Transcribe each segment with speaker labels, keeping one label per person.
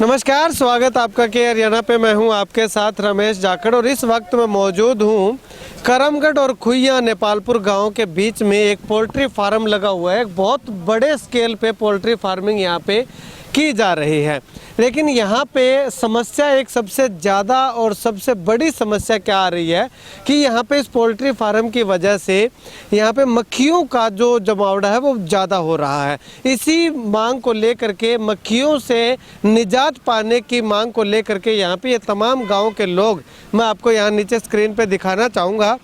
Speaker 1: नमस्कार, स्वागत आपका के हरियाणा पे। मैं हूं आपके साथ रमेश जाखड़ और इस वक्त मैं मौजूद हूं करमगढ़ और खुइया नेपालपुर गांव के बीच में। एक पोल्ट्री फार्म लगा हुआ है। एक बहुत बड़े स्केल पे पोल्ट्री फार्मिंग यहां पे की जा रही है, लेकिन यहाँ पे समस्या एक सबसे ज़्यादा और सबसे बड़ी समस्या क्या आ रही है कि यहाँ पे इस पोल्ट्री फार्म की वजह से यहाँ पे मक्खियों का जो जमावड़ा है वो ज़्यादा हो रहा है। इसी मांग को लेकर के, मक्खियों से निजात पाने की मांग को लेकर के यहाँ पे ये तमाम गाँव के लोग, मैं आपको यहाँ नीचे स्क्रीन पे दिखाना चाहूँगा।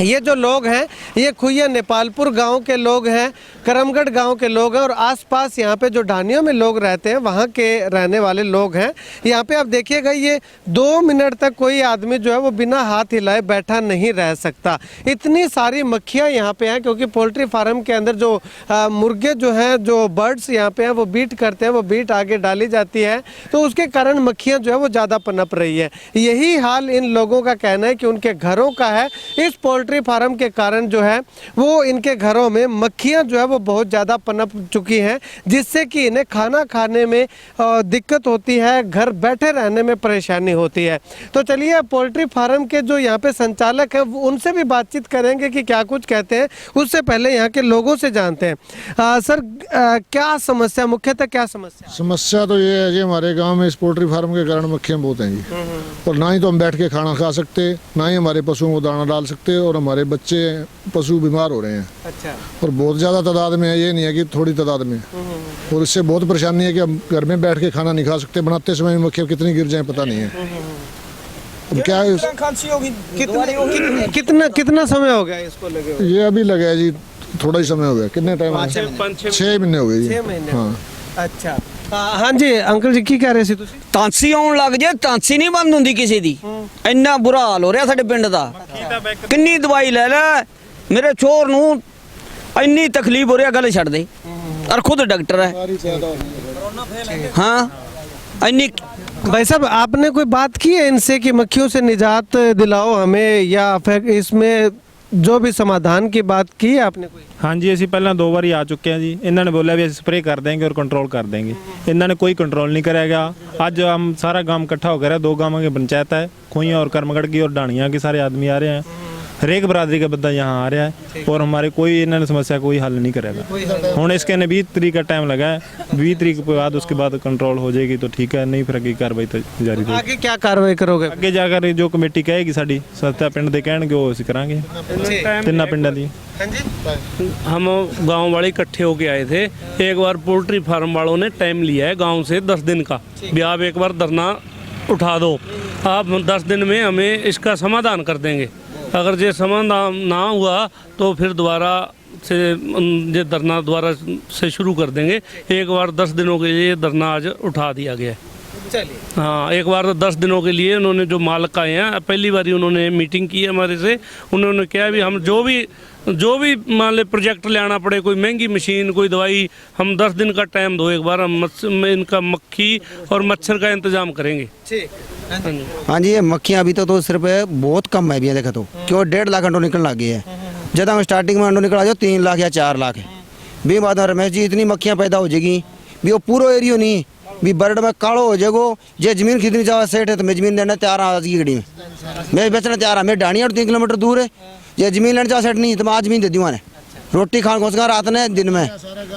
Speaker 1: ये जो लोग हैं ये खुइया नेपालपुर गांव के लोग हैं, करमगढ़ गांव के लोग हैं और आसपास यहाँ पे जो ढानियों में लोग रहते हैं वहाँ के रहने वाले लोग हैं। यहाँ पे आप देखिएगा, ये 2 मिनट तक कोई आदमी जो है वो बिना हाथ हिलाए बैठा नहीं रह सकता। इतनी सारी मक्खियाँ यहाँ पे हैं, क्योंकि पोल्ट्री फार्म के अंदर जो मुर्गे जो हैं, जो बर्ड्स यहाँ पे हैं वो बीट करते हैं, वो बीट आगे डाली जाती है, तो उसके कारण मक्खियाँ जो है वो ज़्यादा पनप रही है। यही हाल इन लोगों का कहना है कि उनके घरों का है। इस पोल्ट्री फार्म के कारण जो है वो इनके घरों में मक्खियां जो है वो बहुत ज़्यादा पनप चुकी हैं, जिससे कि इन्हें खाना खाने में दिक्कत होती है, घर बैठे रहने में परेशानी होती है। तो चलिए पोल्ट्री फार्म के जो यहाँ पे संचालक हैं उनसे भी बातचीत करेंगे कि क्या कुछ कहते हैं। उससे पहले यहाँ के लोगों से जानते हैं। सर, क्या समस्या, मुख्यतः क्या समस्या
Speaker 2: तो ये है जी, हमारे गांव में इस पोल्ट्री फार्म के कारण मक्खियाँ बहुत हैं जी। और ना ही तो हम बैठ के खाना खा सकते, ना ही हमारे पशुओं को दाना डाल सकते, और हमारे बच्चे पशु बीमार हो रहे हैं।
Speaker 1: अच्छा।
Speaker 2: और बहुत ज़्यादा तादाद में है, ये नहीं है कि थोड़ी तादाद में। और इससे बहुत परेशानी है कि हम घर में बैठ के खाना नहीं खा सकते, बनाते समय में मक्खियाँ कितनी गिर जाए पता नहीं है। अब क्या है,
Speaker 1: कितना समय हो गया इसको लगे हुए?
Speaker 2: ये अभी लगा है जी, थोड़ा ही समय हो गया। कितने टाइम? 6 महीने हो गए जी।
Speaker 1: 6 महीने।
Speaker 2: हाँ।
Speaker 1: अच्छा। हाँ जी अंकल जी, की कह रहे सी तुसी?
Speaker 3: ਤਾਂਸੀ ਆਉਣ ਲੱਗ ਜੇ, ਤਾਂਸੀ ਨਹੀਂ ਬੰਦ ਹੁੰਦੀ ਕਿਸੇ ਦੀ। ਇੰਨਾ ਬੁਰਾ ਹਾਲ ਹੋ ਰਿਹਾ ਸਾਡੇ ਪਿੰਡ ਦਾ। ਕਿੰਨੀ ਦਵਾਈ ਲੈ ਲੈ, ਮੇਰੇ ਛੋਰ ਨੂੰ ਇੰਨੀ ਤਕਲੀਫ ਹੋ ਰਿਹਾ, ਗੱਲ ਛੱਡ ਦੇ। ਔਰ ਖੁਦ ਡਾਕਟਰ ਹੈ। हाँ ਇੰਨੀ।
Speaker 1: भाई साहब, आपने कोई बात की है इनसे कि मक्खियों से निजात दिलाओ हमें, या फिर इसमें जो भी समाधान की बात की है आपने कोई?
Speaker 4: हाँ जी, ਅਸੀਂ ਪਹਿਲਾਂ 2 ਵਾਰੀ ਆ ਚੁੱਕੇ ਹਾਂ ਜੀ। ਇਹਨਾਂ ਨੇ ਬੋਲਿਆ ਵੀ ਅਸੀਂ स्प्रे कर देंगे और कंट्रोल कर देंगे। ਇਹਨਾਂ ने कोई कंट्रोल नहीं करेगा। आज हम सारा गांव इकट्ठा हो गया, 2 गांवों की पंचायत है, खुइया और करमगढ़ की और ढाणिया के सारे आदमी आ रहे हैं। हर एक बरादरी का बंदा यहाँ आ रहा है और हमारे कोई इन्होंने समस्या कोई हल नहीं करेगा। हूँ इसके ने 20 तरीक का टाइम लगा है, 20 तरीक के बाद उसके बाद कंट्रोल हो जाएगी तो ठीक है, नहीं फिर अगे कार्रवाई तो जारी रहेगी।
Speaker 1: आगे क्या कार्रवाई करोगे?
Speaker 4: ਅੱਗੇ ਜਾ ਕੇ ਜੋ ਕਮੇਟੀ ਕਹੇਗੀ ਸਾਡੀ, ਸੱਤਾ ਪਿੰਡ ਦੇ ਕਹਿਣਗੇ ਉਹ ਅਸੀਂ ਕਰਾਂਗੇ, ਤਿੰਨਾਂ ਪਿੰਡਾਂ ਦੀ।
Speaker 5: हम गांव वाले इकट्ठे होके आए थे। एक बार पोल्ट्री फार्म वालों ने टाइम लिया है गांव से 10 दिन का, भी आप एक बार धरना उठा दो, आप 10 दिन में हमें इसका समाधान कर देंगे। अगर ये समाधान ना हुआ तो फिर दोबारा से ये धरना दोबारा से शुरू कर देंगे। एक बार 10 दिनों के लिए धरना आज उठा दिया गया है। हाँ, एक बार 10 दिनों के लिए उन्होंने, जो मालिक आए हैं, पहली बार उन्होंने मीटिंग की है हमारे से। उन्होंने कहा भी हम जो भी मान ले प्रोजेक्ट ले आना पड़े, कोई महंगी मशीन, कोई दवाई, हम 10 दिन का टाइम दो, एक बार हम इनका मक्खी और मच्छर का इंतजाम करेंगे।
Speaker 3: हाँ जी, ये मक्खियाँ अभी तो सिर्फ बहुत कम है अभी, देखा तो क्यों 1.5 लाख अंडो निकलने लग गए है। जब हम स्टार्टिंग में अंडो निकला जो 3 लाख या 4 लाख है, भी बात है रमेश जी, इतनी मक्खियाँ पैदा हो जाएगी भी वो पूरा एरियो नहीं भी बर्ड में कालो हो जाएगो। जे जमीन खरीदनी चाहे सेठ है तो मैं जमीन लेना तैयार आज की घड़ी में, मैं बेचना तैयार है। मैं ढाणी और 3 किलोमीटर दूर है, जे जमीन लेना चाहे सेठ नहीं तो मैं आज जमीन दे दूँ। रोटी खान घोसगा रात ने दिन में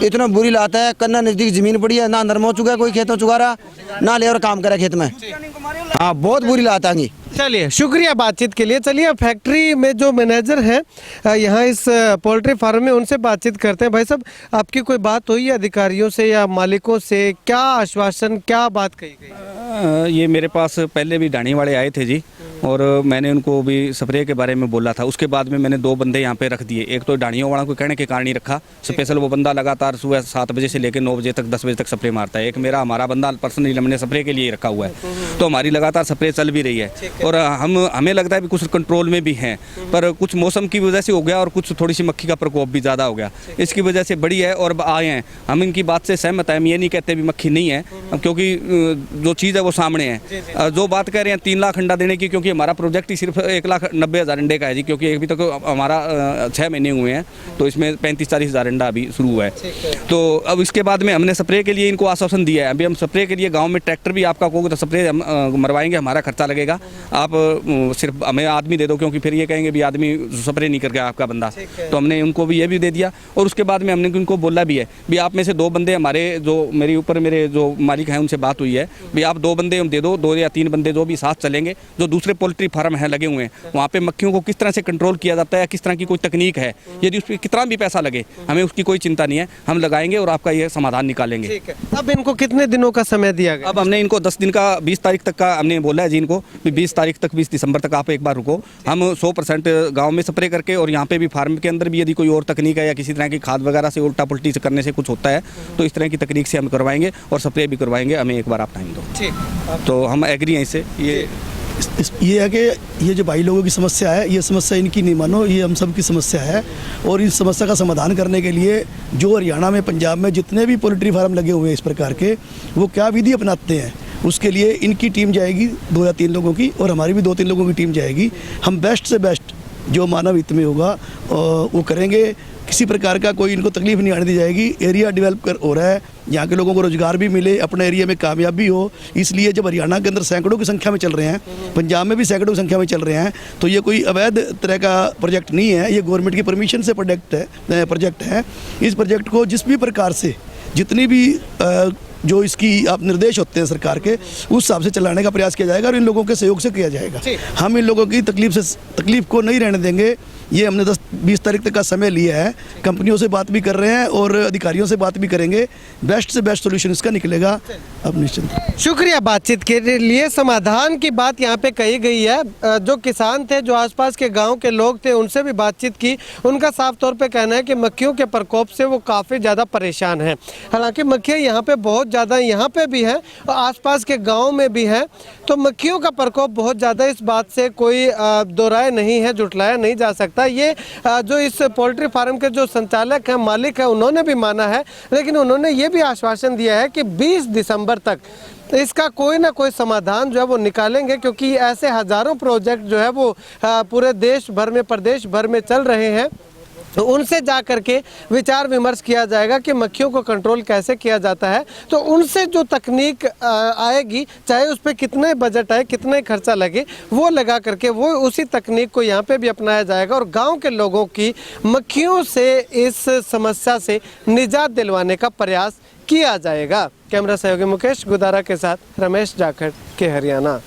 Speaker 3: इतना बुरी लाता है। कन्ना नज़दीक जमीन पड़ी है, ना नरमा चुका है कोई खेतों चुका रहा, ना लेबर काम करे खेत में। हाँ, बहुत बुरी लात आएंगी।
Speaker 1: चलिए, शुक्रिया बातचीत के लिए। चलिए फैक्ट्री में जो मैनेजर हैं यहाँ इस पोल्ट्री फार्म में, उनसे बातचीत करते हैं। भाई साहब, आपकी कोई बात हुई है अधिकारियों से या मालिकों से? क्या आश्वासन, क्या बात कही गई?
Speaker 6: ये मेरे पास पहले भी ढाणी वाले आए थे जी, और मैंने उनको भी स्प्रे के बारे में बोला था। उसके बाद में मैंने 2 बंदे यहाँ पे रख दिए। एक तो ढाणियों वाला को कहने के कारण ही रखा स्पेशल, वो बंदा लगातार सुबह 7 बजे से लेकर 9 बजे तक, 10 बजे तक स्प्रे मारता है। एक हमारा बंदा पर्सनली हमने स्प्रे के लिए रखा हुआ है, तो हमारी लगातार स्प्रे चल भी रही है। और हमें लगता है कि कुछ कंट्रोल में भी हैं, पर कुछ मौसम की वजह से हो गया और कुछ थोड़ी सी मक्खी का प्रकोप भी ज़्यादा हो गया, इसकी वजह से बड़ी है और आए हैं। हम इनकी बात से सहमत है, हम ये नहीं कहते भी मक्खी नहीं है, क्योंकि जो चीज़ है वो सामने है। जो बात कह रहे हैं 3 लाख अंडा देने की, क्योंकि हमारा प्रोजेक्ट ही सिर्फ 1,90,000 अंडे का है जी, क्योंकि अभी तक हमारा 6 महीने हुए हैं, तो इसमें 35-40,000 अंडा अभी शुरू हुआ है। तो अब इसके बाद में हमने स्प्रे के लिए इनको आश्वासन दिया है। अभी हम स्प्रे के लिए गाँव में ट्रैक्टर भी आपका कहोगे तो स्प्रे हम मरवाएंगे, हमारा खर्चा लगेगा, आप सिर्फ हमें आदमी दे दो, क्योंकि फिर ये कहेंगे भी आदमी स्प्रे नहीं कर गया आपका बंदा। तो हमने उनको भी ये भी दे दिया, और उसके बाद में हमने उनको बोला भी है भी आप में से 2 बंदे हमारे जो मेरे ऊपर मेरे जो मालिक हैं उनसे बात हुई है भी आप 2 बंदे हम दे दो, 2 या 3 बंदे जो भी साथ चलेंगे, जो दूसरे पोल्ट्री फार्म हैं लगे हुए हैं वहाँ पे मक्खियों को किस तरह से कंट्रोल किया जाता है, किस तरह की कोई तकनीक है, यदि उस पर कितना भी पैसा लगे हमें उसकी कोई चिंता नहीं है, हम लगाएंगे और आपका ये समाधान निकालेंगे।
Speaker 1: ठीक है, अब इनको कितने दिनों का समय दिया गया?
Speaker 6: अब हमने इनको 10 दिन का 20 तारीख तक का हमने बोला है जी इनको, 20 तारीख तक 20 दिसंबर तक आप एक बार रुको, हम 100% गांव में स्प्रे करके और यहाँ पे भी फार्म के अंदर भी यदि कोई और तकनीक है या किसी तरह की खाद वगैरह से उल्टा पुल्टी से करने से कुछ होता है तो इस तरह की तकनीक से हम करवाएंगे और स्प्रे भी करवाएंगे, हमें एक बार आप टाइम दो।
Speaker 1: ठीक,
Speaker 6: तो हम एग्री हैं इससे।
Speaker 7: ये है कि ये जो भाई लोगों की समस्या है, ये समस्या इनकी नहीं मानो, ये हम सब की समस्या है। और इस समस्या का समाधान करने के लिए जो हरियाणा में, पंजाब में जितने भी पोल्ट्री फार्म लगे हुए हैं इस प्रकार के, वो क्या विधि अपनाते हैं, उसके लिए इनकी टीम जाएगी 2 या 3 लोगों की, और हमारी भी 2-3 लोगों की टीम जाएगी। हम बेस्ट से बेस्ट जो मानव हित में होगा वो करेंगे। किसी प्रकार का कोई इनको तकलीफ नहीं आने दी जाएगी। एरिया डेवलप हो रहा है, यहाँ के लोगों को रोजगार भी मिले, अपने एरिया में कामयाबी हो। इसलिए जब हरियाणा के अंदर सैकड़ों की संख्या में चल रहे हैं, पंजाब में भी सैकड़ों की संख्या में चल रहे हैं, तो ये कोई अवैध तरह का प्रोजेक्ट नहीं है, ये गवर्नमेंट की परमिशन से प्रोजेक्ट है। इस प्रोजेक्ट को जिस भी प्रकार से जितनी भी जो इसकी आप निर्देश होते हैं सरकार के, उस हिसाब से चलाने का प्रयास किया जाएगा और इन लोगों के सहयोग से किया जाएगा। हम इन लोगों की तकलीफ को नहीं रहने देंगे। ये हमने 10-20 तारीख तक का समय लिया है, कंपनियों से बात भी कर रहे हैं और अधिकारियों से बात भी करेंगे, बेस्ट से बेस्ट सोल्यूशन इसका निकलेगा। अब निश्चिंत
Speaker 1: शुक्रिया बातचीत के लिए। समाधान की बात यहाँ पे कही गई है। जो किसान थे, जो आसपास के गांव के लोग थे, उनसे भी बातचीत की। उनका साफ तौर पे कहना है कि मक्खियों के प्रकोप से वो काफ़ी ज़्यादा परेशान हैं। हालांकि मक्खियाँ यहाँ पे बहुत ज़्यादा यहाँ पे भी हैं और आसपास के गाँव में भी हैं, तो मक्खियों का प्रकोप बहुत ज़्यादा, इस बात से कोई दो राय नहीं है, जुटलाया नहीं जा सकता। ये जो इस पोल्ट्री फार्म के जो संचालक हैं, मालिक हैं, उन्होंने भी माना है, लेकिन उन्होंने ये भी आश्वासन दिया है कि 20 दिसंबर तक इसका कोई ना कोई समाधान जो है वो निकालेंगे, क्योंकि ऐसे हज़ारों प्रोजेक्ट जो है वो पूरे देश भर में, प्रदेश भर में चल रहे हैं। तो उनसे जा कर के विचार विमर्श किया जाएगा कि मक्खियों को कंट्रोल कैसे किया जाता है। तो उनसे जो तकनीक आएगी, चाहे उस पर कितने बजट आए, कितने खर्चा लगे, वो लगा करके वो उसी तकनीक को यहाँ पे भी अपनाया जाएगा और गांव के लोगों की मक्खियों से इस समस्या से निजात दिलवाने का प्रयास किया जाएगा। कैमरा सहयोगी मुकेश गुदारा के साथ रमेश जाखड़ के हरियाणा।